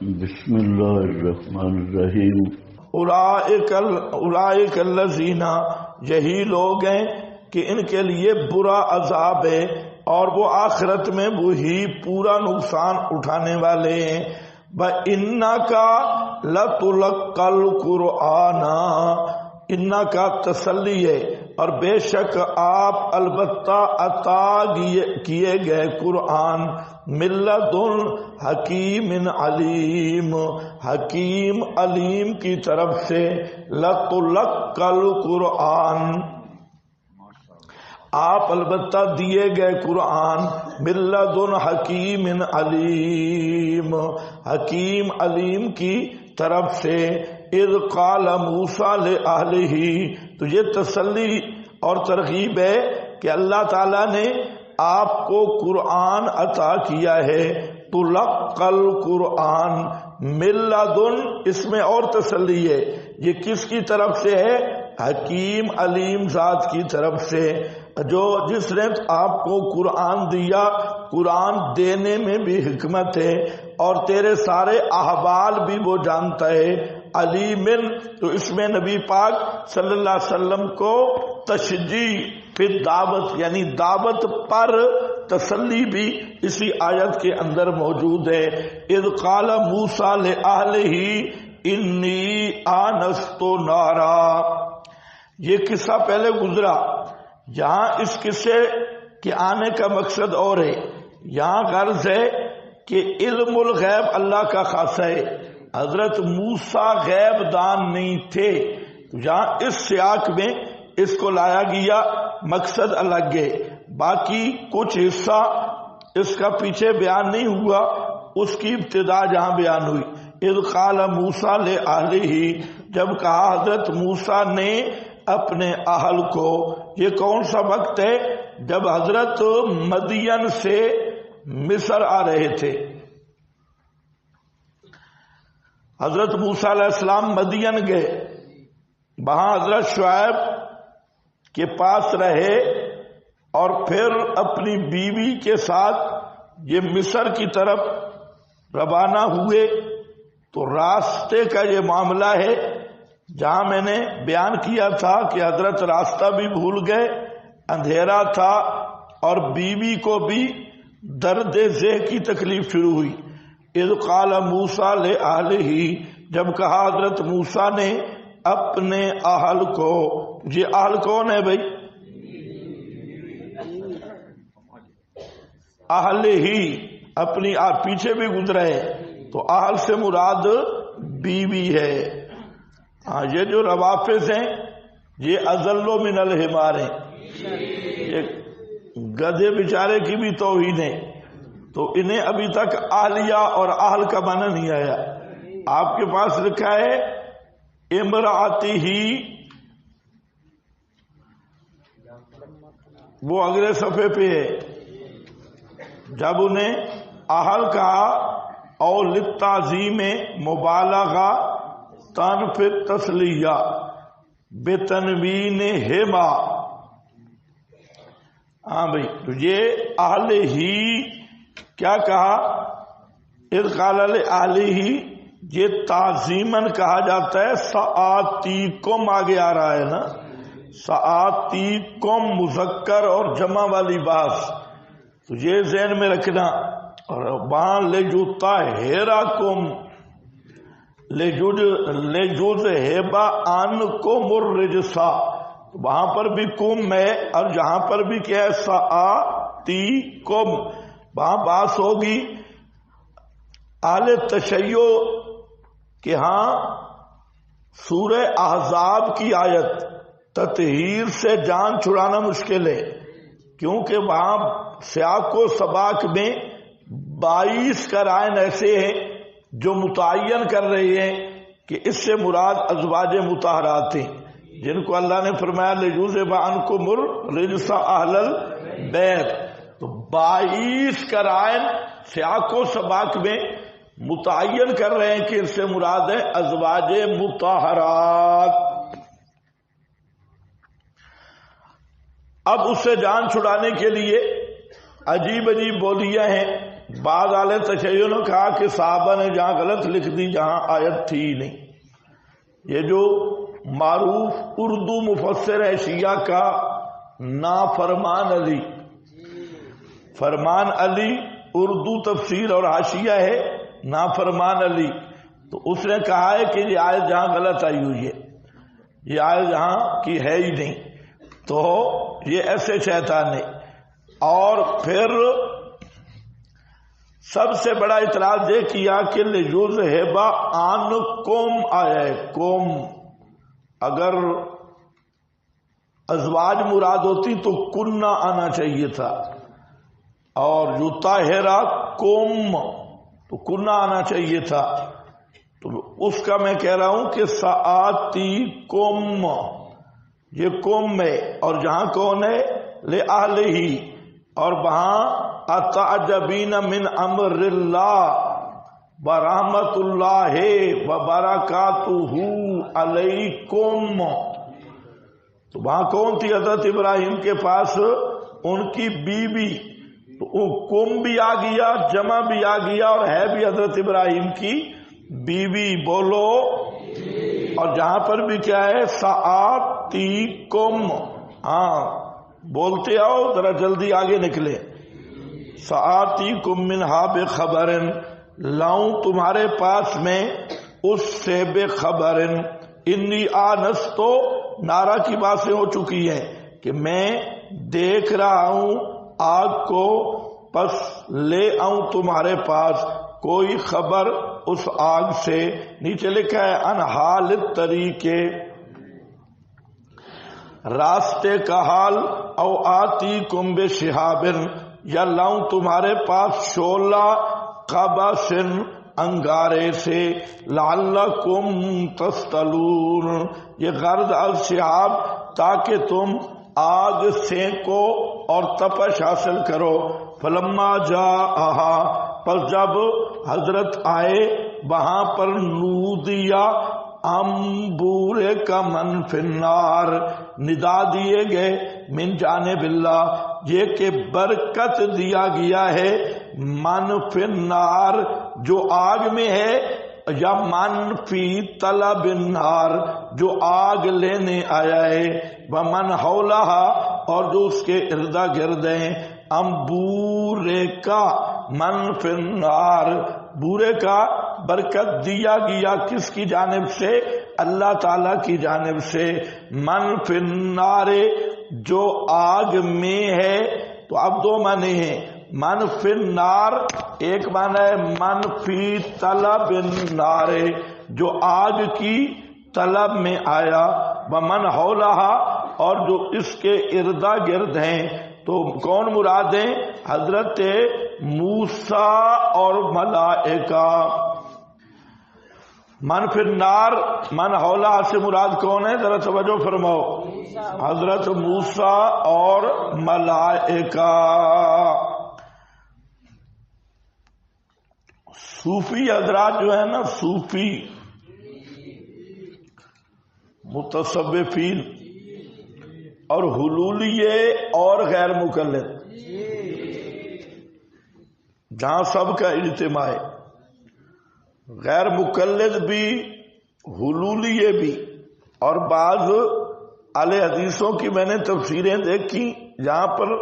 بسم اللہ الرحمن الرحیم۔ اولئک الذین، یہی لوگ ہیں کہ ان کے لیے برا عذاب ہے اور وہ آخرت میں وہی پورا نقصان اٹھانے والے ہیں۔ وَإِنَّكَ لَتُلَقَّى الْقُرْآنَ، اِنَّا کا تسلی ہے اور بے شک آپ البتہ عطا کیے گئے قرآن من لدن حکیم علیم، حکیم علیم کی طرف سے، لَتُلَقَّى الْقُرْآن، آپ البتہ دیے گئے قرآن من لدن حکیم علیم، حکیم علیم کی طرف سے۔ اذ قال موسیٰ لأہلہ، تو یہ تسلی اور ترغیب ہے کہ اللہ تعالیٰ نے آپ کو قرآن عطا کیا ہے۔ تلقى القرآن من لدن، اس میں اور تسلی ہے، یہ کس کی طرف سے ہے؟ حکیم علیم ذات کی طرف سے، جو جس نے آپ کو قرآن دیا۔ قرآن دینے میں بھی حکمت ہے اور تیرے سارے احوال بھی وہ جانتا ہے۔ علیم، تو اس میں نبی پاک صلی اللہ علیہ وسلم کو تشجیع پھر دعوت، یعنی دعوت پر تسلی بھی اسی آیت کے اندر موجود ہے۔ اذ قال موسیٰ لأہلہ انی آنست نارا، یہ قصہ پہلے گزرا، یہاں اس قصے کے آنے کا مقصد اور ہے۔ یہاں غرض ہے کہ علم الغیب اللہ کا خاصہ ہے، حضرت موسیٰ غیب دان نہیں تھے، یہاں اس سیاق میں اس کو لایا گیا، مقصد الگ ہے۔ باقی کچھ حصہ اس کا پیچھے بیان نہیں ہوا، اس کی ابتدا جہاں بیان ہوئی۔ اذ قال موسیٰ لأہلہ، جب کہا حضرت موسیٰ نے اپنے اہل کو، یہ کون سا وقت ہے؟ جب حضرت مدین سے مصر آ رہے تھے۔ حضرت موسیٰ علیہ السلام مدین گئے، وہاں حضرت شعیب کے پاس رہے اور پھر اپنی بیوی کے ساتھ یہ مصر کی طرف روانہ ہوئے۔ تو راستے کا یہ معاملہ ہے جہاں میں نے بیان کیا تھا کہ حضرت راستہ بھی بھول گئے، اندھیرا تھا اور بیوی کو بھی درد ذہ کی تکلیف شروع ہوئی۔ اذ قال موسیٰ لأہلہ، جب کہا حضرت موسیٰ نے اپنے اہل کو، یہ اہل کون ہے بھائی؟ اہل ہی، اپنی پیچھے بھی گزرا ہے، تو اہل سے مراد بیوی ہے۔ ہاں، یہ جو روافظ ہیں یہ اذل من الحمار ہیں، یہ گدھے بیچارے کی بھی توہین ہے، تو انہیں ابھی تک اہلیہ اور اہل کا معنی نہیں آیا۔ آپ کے پاس لکھا ہے امراتی ہی، وہ اگلے صفحے پہ ہے، جب انہیں اہل کہا اور للتعظیم مبالغہ تنفی تسلیہ بتنوین ہما۔ ہاں بھائی، تو یہ اہل ہی کیا کہا؟ اذ قال لأہلہ، یہ تعظیماً کہا جاتا ہے۔ سآتیکم آگے آ رہا ہے نا، سآتیکم مذکر اور جمع والی بات، تو یہ ذہن میں رکھنا۔ اور وہاں لجوتا ہیراکم، لجوز ہیبا ان کو مرجسا، وہاں پر بھی کم ہے اور جہاں پر بھی کیا ہے؟ سآتیکم، وہاں باس ہوگی اہل تشیع کہ ہاں سورہ احزاب کی آیت تطہیر سے جان چھڑانا مشکل ہے، کیونکہ وہاں سیاق و سباق میں 22 قرائن ایسے ہیں جو متعین کر رہے ہیں کہ اس سے مراد ازواج مطہرات ہیں، جن کو اللہ نے فرمایا لِيُذْهِبَ عَنْكُمُ الرِّجْسَ أَهْلَ الْبَيْتِ، تو 22 قرائن سیاق و سباق میں متعین کر رہے ہیں کہ اس سے مراد ہے ازواج مطہرات۔ اب اس سے جان چھڑانے کے لیے عجیب عجیب بولیاں ہیں بعض اہل تشیع نے کہا کہ صحابہ نے جہاں غلط لکھ دی جہاں آیت تھی نہیں. یہ جو معروف اردو مفسر ہے شیعہ کا نافرمان علی، فرمان علی اردو تفسیر اور حاشیہ ہے نافرمان علی، تو اس نے کہا ہے کہ یہ آیت جہاں غلط آئی ہوئی ہے، یہ آیت جہاں کی ہے ہی نہیں. تو یہ ایسے شیطان ہے. اور پھر سب سے بڑا اعتراض یہ کیا کہ لیذہب عنکم آیا ہے قوم، اگر ازواج مراد ہوتی تو کننا آنا چاہیے تھا، اور یطہرا کم تو کننا آنا چاہیے تھا. تو اس کا میں کہہ رہا ہوں کہ سآتی کم، یہ کم ہے، اور جہاں کون ہے لأہلہ، اور وہاں اتعجبین من امر اللہ برحمت اللہ وبرکاتہ علیکم. تو وہاں کون تھی؟ حضرت ابراہیم کے پاس ان کی بیوی، تو کم بھی آ گیا، جمع بھی آ گیا، اور ہے بھی حضرت ابراہیم کی بیوی. بولو. اور جہاں پر بھی کیا ہے سآتیکم. ہاں بولتے آؤ ذرا جلدی آگے نکلے. سآتیکم منہا بخبر، لاؤں تمہارے پاس میں اس سے بے خبر. انی آنستو نعرہ کی باتیں ہو چکی ہیں کہ میں دیکھ رہا ہوں آگ کو، پس لے آؤں تمہارے پاس کوئی خبر اس آگ سے. نیچے لکھا ہے ان حال طریقے، راستے کا حال. او آتی کم بشہاب، یا لاؤں تمہارے پاس شعلہ قبس انگارے سے. لعلکم تصطلون، یہ غرض از شہاب تاکہ تم آگ سینکو اور تپش حاصل کرو. فلما جاءہا، پس جب حضرت آئے وہاں پر، نودیا امبورے کا من فی النار، ندا دیے گئے من جانب اللہ، یہ کہ برکت دیا گیا ہے من فی النار جو آگ میں ہے، یا من فی طلب النار جو آگ لینے آیا ہے، ومن حولہا اور جو اس کے اردا گرد ہیں. امبورے کا من فی النار، بورے کا برکت دیا گیا کس کی جانب سے؟ اللہ تعالی کی جانب سے. من فی النار جو آگ میں ہے. تو اب دو معنی ہیں، من فی النار ایک معنی ہے من فی طلب النار جو آگ کی طلب میں آیا، ومن حولہا اور جو اس کے اردا گرد ہیں. تو کون مراد ہیں؟ حضرت موسیٰ اور ملائکہ. من فی النار من حولہا سے مراد کون ہے؟ ذرا توجہ فرماؤ. حضرت موسیٰ اور ملائکہ. صوفی حضرات جو ہے نا، صوفی متصوفین اور حلولیے اور غیر مقلد، جہاں سب کا اجتماع ہے، غیر مقلد بھی حلولیے بھی. اور بعض اہل حدیثوں کی میں نے تفسیریں دیکھی جہاں پر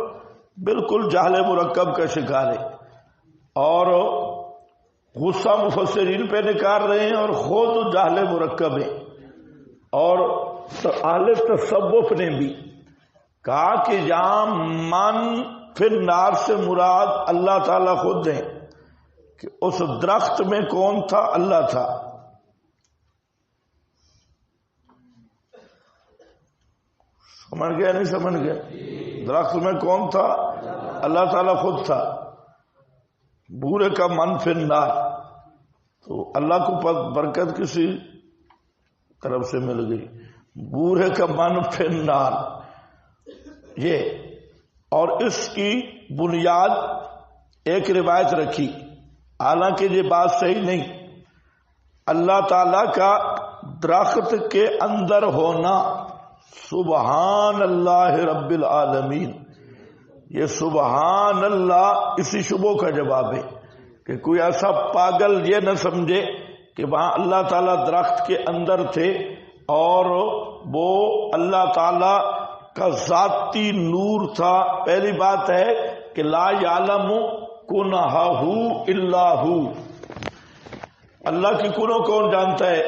بالکل جہل مرکب کا شکار ہے، اور غصہ مفسرین پہ نکال رہے ہیں، اور خود جہل مرکب ہیں. اور اہل تصوف نے بھی کہا کہ جہاں من فی النار سے مراد اللہ تعالیٰ خود ہیں، کہ اس درخت میں کون تھا؟ اللہ تھا. سمجھ گیا نہیں سمجھ گیا؟ درخت میں کون تھا؟ اللہ تعالیٰ خود تھا. بورے کا من فی النار، تو اللہ کو برکت کسی طرف سے مل گئی. بورے کا من فی النار یہ. اور اس کی بنیاد ایک روایت رکھی، حالانکہ یہ بات صحیح نہیں. اللہ تعالی کا درخت کے اندر ہونا، سبحان اللہ رب العالمین، یہ سبحان اللہ اسی شبوں کا جواب ہے کہ کوئی ایسا پاگل یہ نہ سمجھے کہ وہاں اللہ تعالیٰ درخت کے اندر تھے اور وہ اللہ تعالیٰ کا ذاتی نور تھا. پہلی بات ہے کہ لا یعلم کنہہ الا ہو، اللہ کی کنوں کون جانتا ہے؟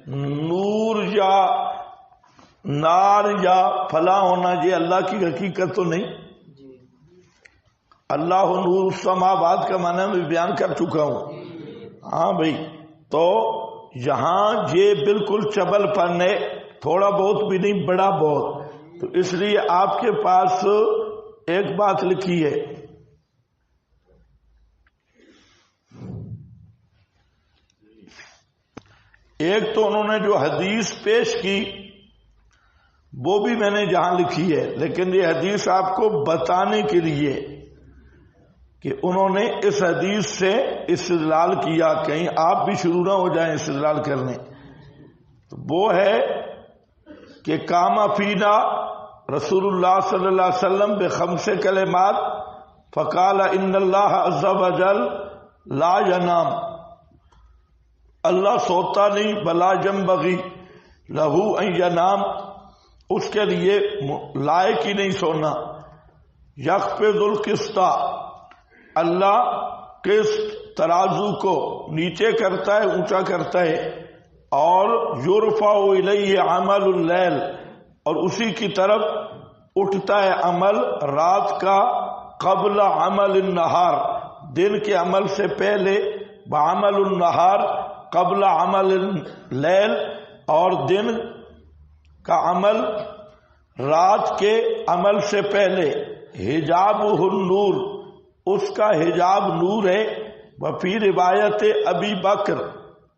نور یا نار یا فلاں ہونا یہ اللہ کی حقیقت تو نہیں. اللہ نور السماوات کا معنی میں بیان کر چکا ہوں. ہاں بھائی، تو یہاں یہ بالکل چبل پن ہے، تھوڑا بہت بھی نہیں بڑا بہت. تو اس لیے آپ کے پاس ایک بات لکھی ہے، ایک تو انہوں نے جو حدیث پیش کی وہ بھی میں نے جہاں لکھی ہے، لیکن یہ حدیث آپ کو بتانے کے لیے کہ انہوں نے اس حدیث سے استدلال کیا، کہیں آپ بھی شروع نہ ہو جائیں استدلال کرنے. تو وہ ہے کہ کاما فینا رسول اللہ صلی اللہ علیہ وسلم بخمس کلمات فقال ان اللہ عز وجل لا ینام، اللہ سوتا نہیں، بلا ينبغي لہو ان ینام، اس کے لیے لائق ہی نہیں سونا. یخفض القسط، اللہ قسط ترازو کو نیچے کرتا ہے، اونچا کرتا ہے. اور یرفع الیہ عمل اللیل، اور اسی کی طرف اٹھتا ہے عمل رات کا، قبل عمل النہار، دن کے عمل سے پہلے، بعمل النہار قبل عمل اللیل، اور دن کا عمل رات کے عمل سے پہلے. حجابہ النور، اس کا حجاب نور ہے. وفی روایت ابی بکر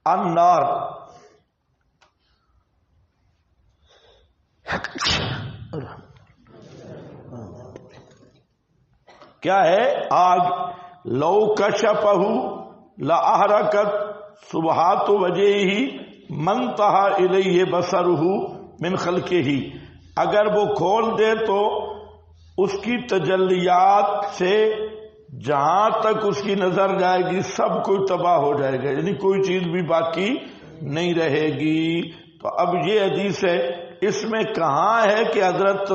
النار، کیا ہے؟ آگ. لو کشفہ لاحرقت سبحات وجہہ منتہا الیہ بصرہ من خلقہ، اگر وہ کھول دے تو اس کی تجلیات سے جہاں تک اس کی نظر جائے گی سب کوئی تباہ ہو جائے گا، یعنی کوئی چیز بھی باقی نہیں رہے گی. تو اب یہ حدیث ہے، اس میں کہاں ہے کہ حضرت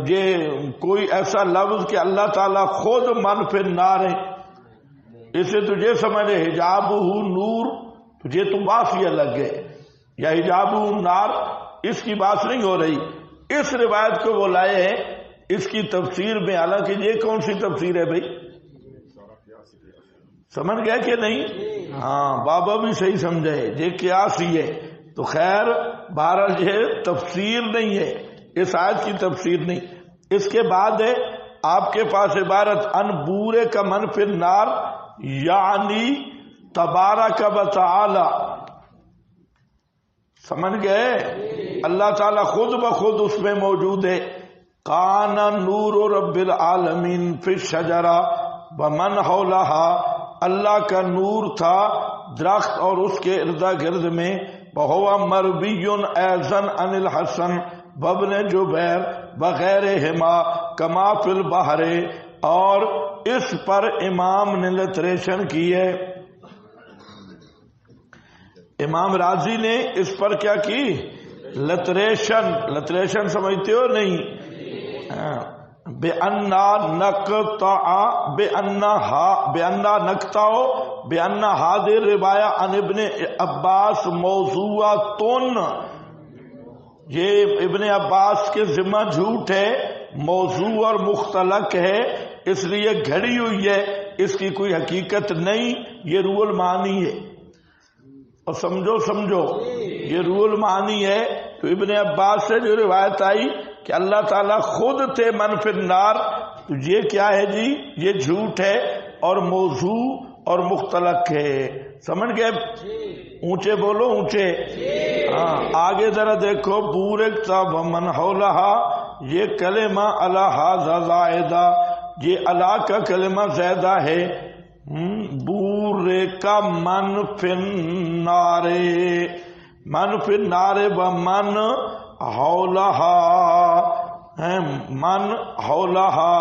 یہ کوئی ایسا لفظ کہ اللہ تعالیٰ خود من فی النار ہے؟ اسے تجھے سمجھے حجابہ نور، تجھے تو بات ہی الگ ہے، یا حجابہ نار، اس کی بات نہیں ہو رہی. اس روایت کو وہ لائے ہیں اس کی تفسیر میں. حالانکہ یہ کون سی تفسیر ہے بھائی؟ سمجھ گئے کہ نہیں؟ ہاں، بابا بھی صحیح سمجھے، یہ قیاس ہی ہے. تو خیر بہرحال یہ تفسیر نہیں ہے، اس آیت کی تفسیر نہیں. اس کے بعد ہے آپ کے پاس عبارت ان بورے کا من فی النار، یعنی تبارک و تعالی. سمجھ گئے؟ اللہ تعالیٰ خود بخود اس میں موجود ہے. کان نور رب العالمین فی الشجرہ ومن حولہا، اللہ کا نور تھا درخت اور اس کے ارد گرد میں. وہو مروی ایضا عن الحسن وابن جبیر وغیرہما کما فی البحر، اور اس پر امام نے لٹریشن کی ہے. امام راضی نے اس پر کیا کی؟ لٹریشن. لٹریشن سمجھتے ہو نہیں؟ بِأَنَّا نَقْطَعُ بِأَنَّ هَذِهِ الرِّوَایَةَ عَنْ ابن عباس موضوعۃ، یہ ابن عباس کے ذمہ جھوٹ ہے، موضوع اور مختلق ہے، اس لیے گھڑی ہوئی ہے، اس کی کوئی حقیقت نہیں. یہ روح المعانی ہے. اور سمجھو یہ روح المعانی ہے. تو ابن عباس سے جو روایت آئی کہ اللہ تعالیٰ خود تھے من فی النار، تو یہ کیا ہے جی؟ یہ جھوٹ ہے اور موضوع اور مختلق ہے. سمجھ گئے؟ اونچے بولو، اونچے. ہاں آگے ذرا دیکھو. بورکتا ومن حولہا، یہ کلمہ الہٰذا زائدہ، یہ اللہ کا کلمہ زیادہ ہے. بورے کا من فی النار، من فی النار ومن حولہا، من حولہا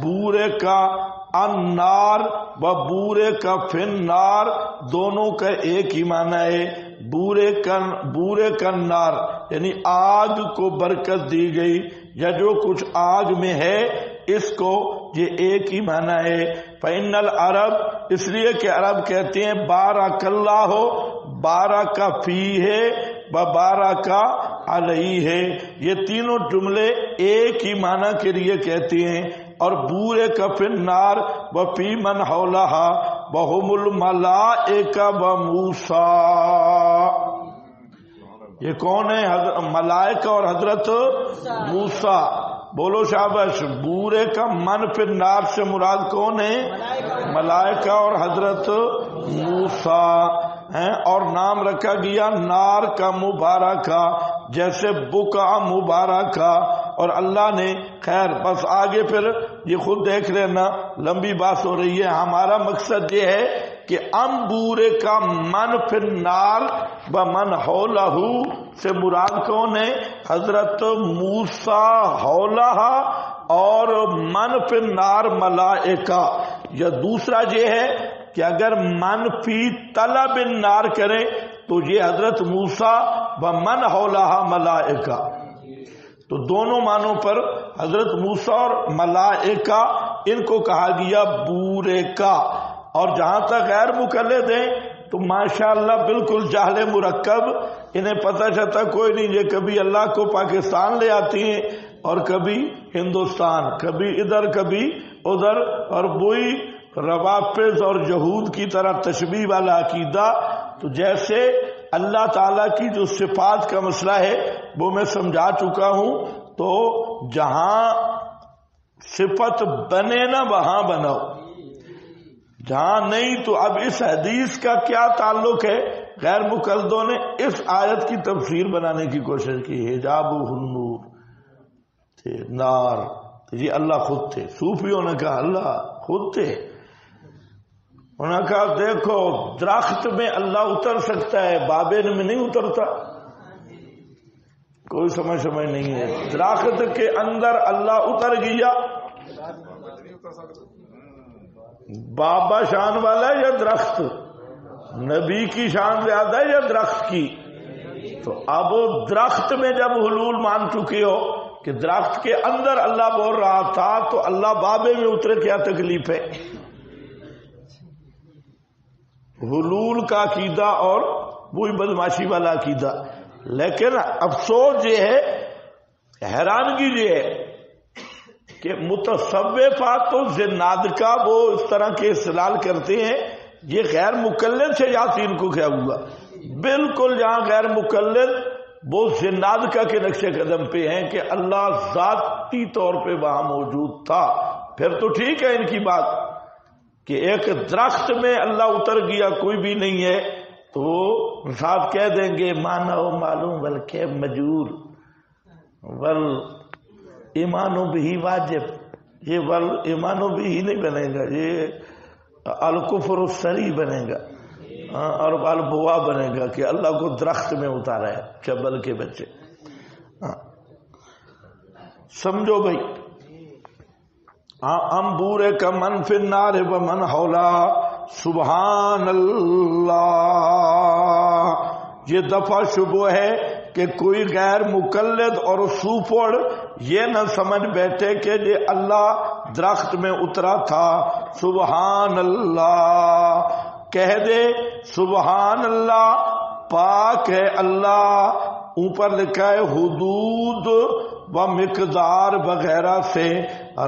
بورے کا النار و بورے کا فنار دونوں کا ایک ہی معنی ہے. بورے کا نار یعنی آگ کو برکت دی گئی یا جو کچھ آگ میں ہے اس کو، یہ ایک ہی معنی ہے. فإن العرب اس لیے کہ عرب کہتے ہیں بارک اللہ، بارک فیہ و بارک علیہ ہے. یہ تینوں جملے ایک ہی معنی کے لیے کہتے ہیں. اور بورے کا فی النار و فی من حولہا وہم الملائکہ و موسیٰ. یہ کون ہے؟ ملائکہ اور حضرت موسیٰ. بولو شاباش. بورے کا من فی النار سے مراد کون ہے؟ ملائکہ اور حضرت موسیٰ ہیں. اور نام رکھا گیا نار کا مبارکہ، جیسے بکا مبارکہ. اور اللہ نے خیر بس آگے پھر یہ خود دیکھ لینا، لمبی بات ہو رہی ہے. ہمارا مقصد یہ ہے کہ بورے کا من فی النار و من حولہ سے مراد کون ہے؟ حضرت موسیٰ حولہا اور من فی النار ملائکہ. یا دوسرا یہ ہے کہ اگر من فی طلب النار کریں تو یہ حضرت موسیٰ و من حولہا ملائکہ. تو دونوں معنوں پر حضرت موسیٰ اور ملائکہ ان کو کہا گیا بورے کا. اور جہاں تک غیر مقلد ہیں تو ماشاءاللہ بالکل جاہل مرکب، انہیں پتہ چلتا کوئی نہیں. یہ کبھی اللہ کو پاکستان لے آتی ہیں اور کبھی ہندوستان، کبھی ادھر کبھی ادھر. اور وہی روافض اور یہود کی طرح تشبیہ والا عقیدہ. تو جیسے اللہ تعالیٰ کی جو صفات کا مسئلہ ہے وہ میں سمجھا چکا ہوں. تو جہاں صفت بنے نا وہاں بناؤ، جہاں نہیں. تو اب اس حدیث کا کیا تعلق ہے؟ غیر مقلدوں نے اس آیت کی تفسیر بنانے کی کوشش کی. حجابہ النور تھے، نار یہ اللہ خود تھے. صوفیوں نے کہا اللہ خود تھے. انہوں نے کہا دیکھو درخت میں اللہ اتر سکتا ہے، بابے میں نہیں اترتا. کوئی سمجھ نہیں ہے. درخت کے اندر اللہ اتر گیا. بابا شان والا ہے یا درخت؟ نبی کی شان زیادہ ہے یا درخت کی؟ تو اب درخت میں جب حلول مان چکے ہو کہ درخت کے اندر اللہ بول رہا تھا تو اللہ بابے میں اترے، کیا تکلیف ہے؟ حلول کا عقیدہ اور وہی بدماشی والا عقیدہ. لیکن افسوس یہ ہے، حیرانگی یہ ہے کہ متصوفات تو زنادقہ وہ اس طرح کے استدلال کرتے ہیں. یہ غیر مقلد سے یاسین کو کیا ہوا؟ بالکل جہاں غیر مقلد وہ زنادقہ کے نقش قدم پہ ہیں کہ اللہ ذاتی طور پہ وہاں موجود تھا. پھر تو ٹھیک ہے ان کی بات کہ ایک درخت میں اللہ اتر گیا کوئی بھی نہیں ہے، تو صاحب کہہ دیں گے مانا ہو معلوم بلکہ مجور ول ایمانو بھی واجب. یہ ول ایمانو بھی نہیں بنے گا، یہ الکفر السری بنے گا اور البوا بنے گا کہ اللہ کو درخت میں اتارا ہے چبل کے بچے. سمجھو بھائی. بورے کا من فی النار و من حولہ. سبحان اللہ. یہ دفعہ شبہ ہے کہ کوئی غیر مقلد اور سوپڑ یہ نہ سمجھ بیٹھے کہ یہ اللہ درخت میں اترا تھا. سبحان اللہ کہہ دے. سبحان اللہ پاک ہے اللہ. اوپر لکھا ہے حدود و مقدار وغیرہ سے.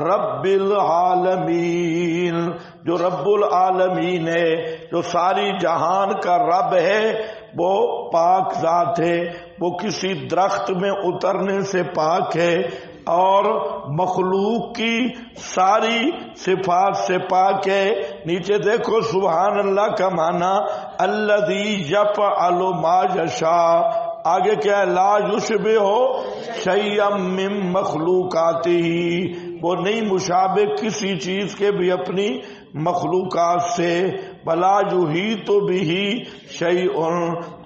رب العالمین جو رب العالمین ہے، جو ساری جہان کا رب ہے، وہ پاک ذات ہے. وہ کسی درخت میں اترنے سے پاک ہے اور مخلوق کی ساری صفات سے پاک ہے. نیچے دیکھو سبحان اللہ کا معنی الذی یفعل ما یشاء. آگے کیا ہے؟ لا یشبہ شیئا من مخلوقاتہ. وہ نہیں مشابہ کسی چیز کے بھی اپنی مخلوقات سے. بلا یحیط بہ شیء.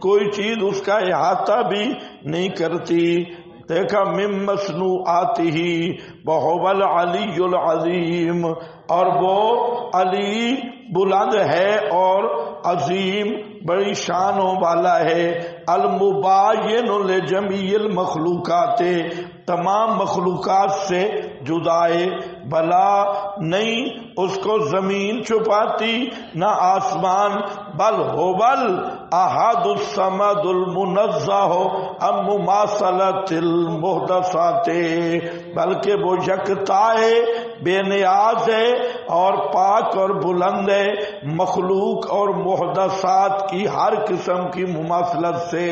کوئی چیز اس کا احاطہ بھی نہیں کرتی. دیکھا من مصنوعاتہ وہو العلی العظیم، اور وہ علی بلند ہے اور عظیم بڑی شانوں والا ہے، المباین لجمیع المخلوقات، تمام مخلوقات سے جدائے، بلا نہیں اس کو زمین چھپاتی نہ آسمان، بل ہوبل احد الصمد المنزہ ام مماثلۃ المحدثات، بلکہ وہ یکتا ہے، بے نیاز ہے اور پاک اور بلند ہے مخلوق اور محدثات کی ہر قسم کی مماثلت سے۔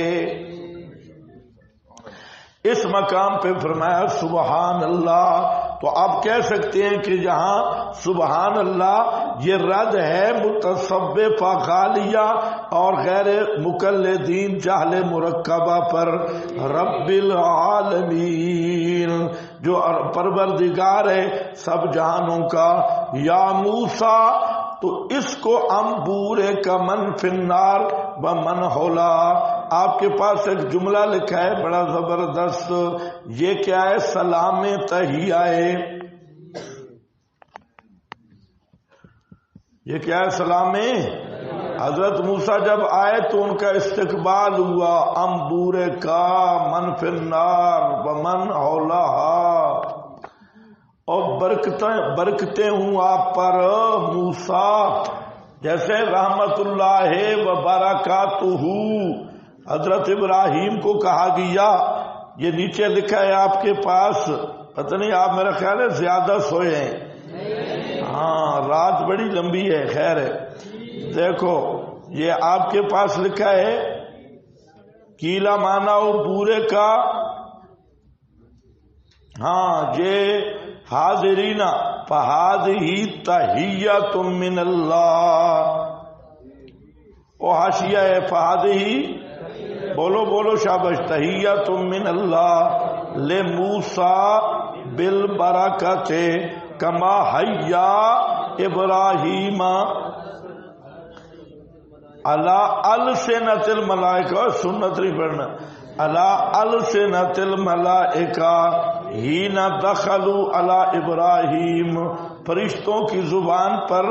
اس مقام پہ فرمایا سبحان اللہ، تو آپ کہہ سکتے ہیں کہ جہاں سبحان اللہ یہ رد ہے متصوفہ غالیہ اور غیر مقلدین جہل مرکبہ پر، رب العالمین جو پروردگار ہے سب جہانوں کا، یا موسیٰ تو اس کو انبور کا من فی النار و من حولا، آپ کے پاس ایک جملہ لکھا ہے بڑا زبردست، یہ کیا ہے؟ سلام تحیہ ہے، یہ کیا ہے؟ سلام۔ حضرت موسیٰ جب آئے تو ان کا استقبال ہوا، انبور کا من فی النار و من حولہا، اور برکتیں ہوں آپ پر موسیٰ، جیسے رحمت اللہ و برکاتہ حضرت ابراہیم کو کہا گیا۔ یہ نیچے لکھا ہے آپ کے پاس، پتہ نہیں آپ میرا خیال ہے زیادہ سوئے ہیں، ہاں رات بڑی لمبی ہے، خیر ہے۔ دیکھو یہ آپ کے پاس لکھا ہے کیلا مانا ہو بورے کا، ہاں یہ حاضرین فہذہ تحیۃ من اللہ، او حاشیہ ہے فہذہ، بولو بولو شابش، تحیۃ من اللہ لموسیٰ بالبرکۃ کما حیا ابراہیم علی السنۃ الملائکہ، سنت نہیں پڑھنا، علی السنۃ الملائکہ حین دخلوا علی ابراہیم، فرشتوں کی زبان پر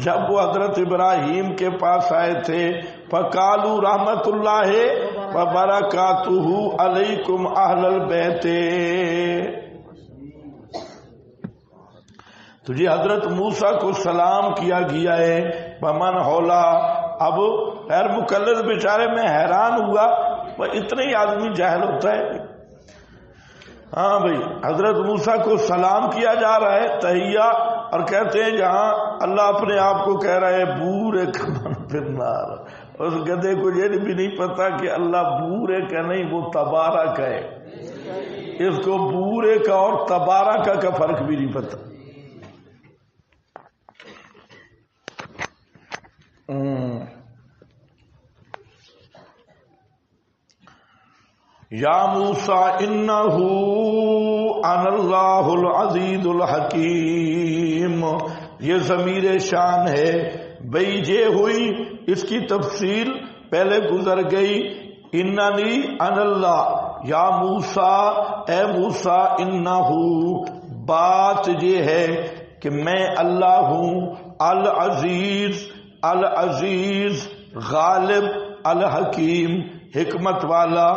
جب وہ حضرت ابراہیم کے پاس آئے تھے، فقالوا رحمت اللہ وبرکاتہ علیکم اہل البیت، تو جی حضرت موسیٰ کو سلام کیا گیا ہے بمن حولا۔ اب غیر مقلد بیچارے میں حیران ہوا، وہ اتنے ہی آدمی جاہل ہوتا ہے، ہاں بھائی حضرت موسیٰ کو سلام کیا جا رہا ہے تحیہ، اور کہتے ہیں جہاں اللہ اپنے آپ کو کہہ رہا ہے بورے کا من فی النار، اس گدھے کو یہ بھی نہیں پتا کہ اللہ بورے کا نہیں وہ تبارک ہے، اس کو بورے کا اور تبارک کا فرق بھی نہیں پتا۔ یا موسیٰ انہ انا اللہ العزیز الحکیم، یہ ضمیر شان ہے بھئی، یہ ہوئی اس کی تفصیل پہلے گزر گئی، اننی انا اللہ، یا موسیٰ اے موسیٰ، انہ بات یہ ہے کہ میں اللہ ہوں، العزیز العزیز غالب، الحکیم حکمت والا،